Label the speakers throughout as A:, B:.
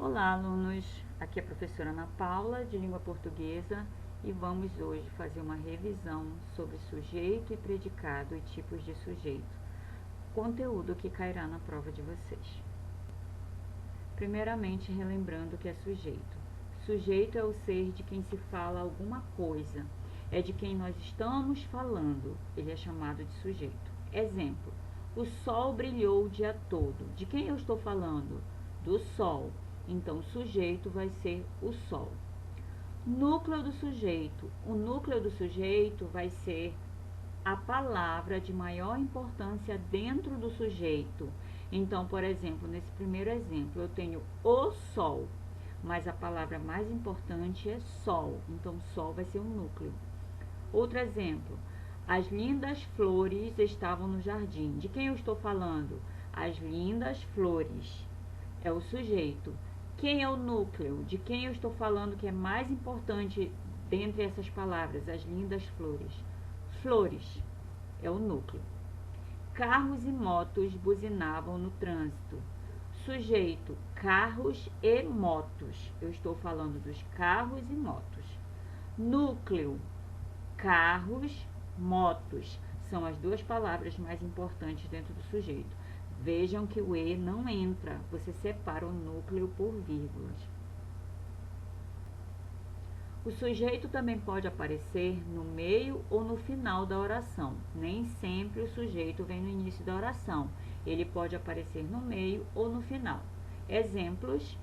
A: Olá, alunos! Aqui é a professora Ana Paula, de Língua Portuguesa, e vamos hoje fazer uma revisão sobre sujeito e predicado e tipos de sujeito, conteúdo que cairá na prova de vocês. Primeiramente, relembrando o que é sujeito. Sujeito é o ser de quem se fala alguma coisa, é de quem nós estamos falando, ele é chamado de sujeito. Exemplo: o sol brilhou o dia todo. De quem eu estou falando? Do sol. Então, o sujeito vai ser o sol. Núcleo do sujeito. O núcleo do sujeito vai ser a palavra de maior importância dentro do sujeito. Então, por exemplo, nesse primeiro exemplo, eu tenho o sol, mas a palavra mais importante é sol. Então, sol vai ser um núcleo. Outro exemplo: as lindas flores estavam no jardim. De quem eu estou falando? As lindas flores é o sujeito. Quem é o núcleo? De quem eu estou falando que é mais importante dentre essas palavras? As lindas flores. Flores é o núcleo. Carros e motos buzinavam no trânsito. Sujeito: carros e motos. Eu estou falando dos carros e motos. Núcleo: carros, motos. São as duas palavras mais importantes dentro do sujeito. Vejam que o E não entra, você separa o núcleo por vírgulas. O sujeito também pode aparecer no meio ou no final da oração. Nem sempre o sujeito vem no início da oração. Ele pode aparecer no meio ou no final. Exemplos: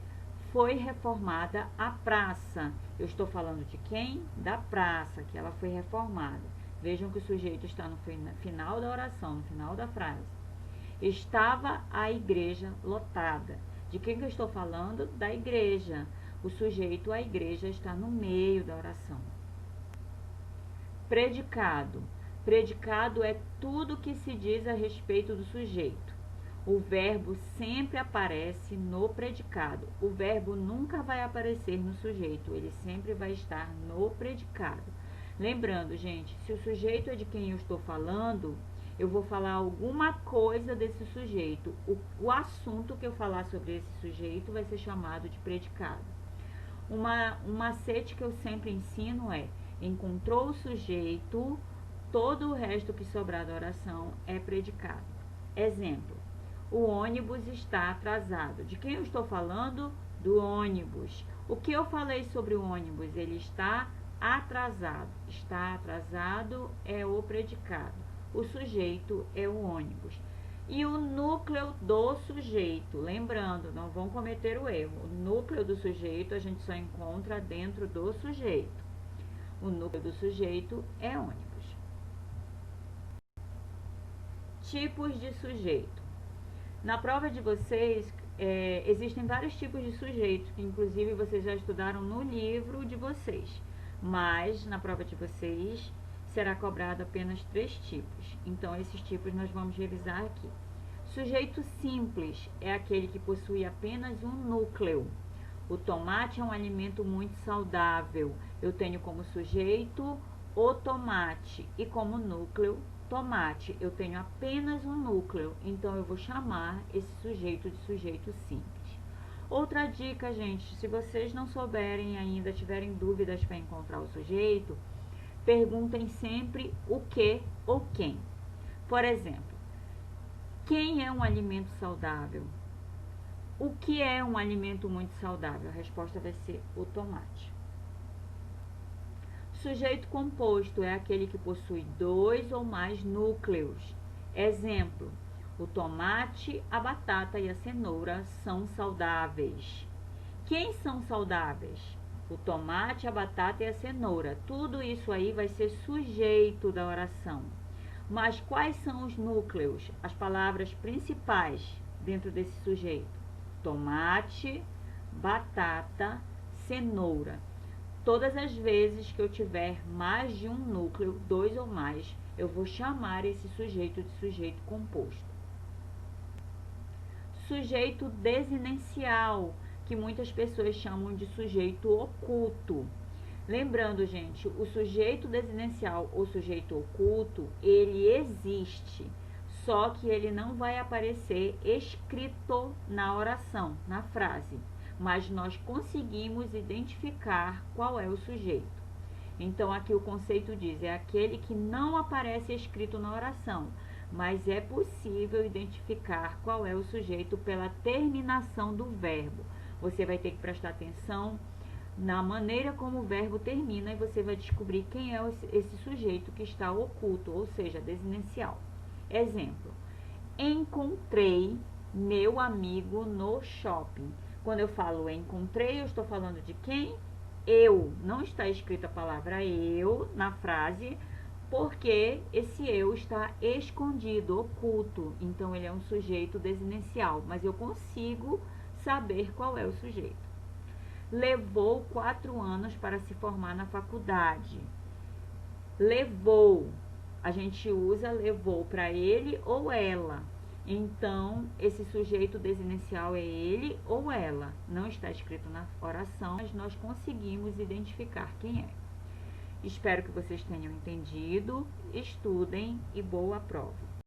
A: foi reformada a praça. Eu estou falando de quem? Da praça, que ela foi reformada. Vejam que o sujeito está no final da oração, no final da frase. Estava a igreja lotada. De quem que eu estou falando? Da igreja. O sujeito, a igreja, está no meio da oração. Predicado. Predicado é tudo que se diz a respeito do sujeito. O verbo sempre aparece no predicado. O verbo nunca vai aparecer no sujeito, ele sempre vai estar no predicado. Lembrando, gente, se o sujeito é de quem eu estou falando, eu vou falar alguma coisa desse sujeito. O assunto que eu falar sobre esse sujeito vai ser chamado de predicado. Um macete que eu sempre ensino é: encontrou o sujeito, todo o resto que sobrar da oração é predicado. Exemplo: o ônibus está atrasado. De quem eu estou falando? Do ônibus. O que eu falei sobre o ônibus? Ele está atrasado. Está atrasado é o predicado. O sujeito é o ônibus. E o núcleo do sujeito, lembrando, não vão cometer o erro. O núcleo do sujeito a gente só encontra dentro do sujeito. O núcleo do sujeito é ônibus. Tipos de sujeito. Na prova de vocês, existem vários tipos de sujeitos, que inclusive vocês já estudaram no livro de vocês. Mas, na prova de vocês, será cobrado apenas 3 tipos. Então, esses tipos nós vamos revisar aqui. Sujeito simples é aquele que possui apenas um núcleo. O tomate é um alimento muito saudável. Eu tenho como sujeito o tomate e como núcleo tomate. Eu tenho apenas um núcleo, então eu vou chamar esse sujeito de sujeito simples. Outra dica, gente: se vocês não souberem ainda, tiverem dúvidas para encontrar o sujeito, perguntem sempre o que ou quem. Por exemplo, quem é um alimento saudável? O que é um alimento muito saudável? A resposta vai ser o tomate. Sujeito composto é aquele que possui 2 ou mais núcleos. Exemplo: o tomate, a batata e a cenoura são saudáveis. Quem são saudáveis? O tomate, a batata e a cenoura. Tudo isso aí vai ser sujeito da oração. Mas quais são os núcleos, as palavras principais dentro desse sujeito? Tomate, batata, cenoura. Todas as vezes que eu tiver mais de um núcleo, 2 ou mais, eu vou chamar esse sujeito de sujeito composto. Sujeito desinencial, que muitas pessoas chamam de sujeito oculto. Lembrando, gente, o sujeito desinencial ou sujeito oculto, ele existe, só que ele não vai aparecer escrito na oração, na frase. mas nós conseguimos identificar qual é o sujeito. Então, aqui o conceito diz, é aquele que não aparece escrito na oração, mas é possível identificar qual é o sujeito pela terminação do verbo. Você vai ter que prestar atenção na maneira como o verbo termina e você vai descobrir quem é esse sujeito que está oculto, ou seja, desinencial. Exemplo: encontrei meu amigo no shopping. Quando eu falo encontrei, eu estou falando de quem? Eu. Não está escrita a palavra eu na frase, porque esse eu está escondido, oculto. Então, ele é um sujeito desinencial, mas eu consigo saber qual é o sujeito. Levou 4 anos para se formar na faculdade. Levou, a gente usa levou para ele ou ela. Então, esse sujeito desinencial é ele ou ela. Não está escrito na oração, mas nós conseguimos identificar quem é. Espero que vocês tenham entendido. Estudem e boa prova.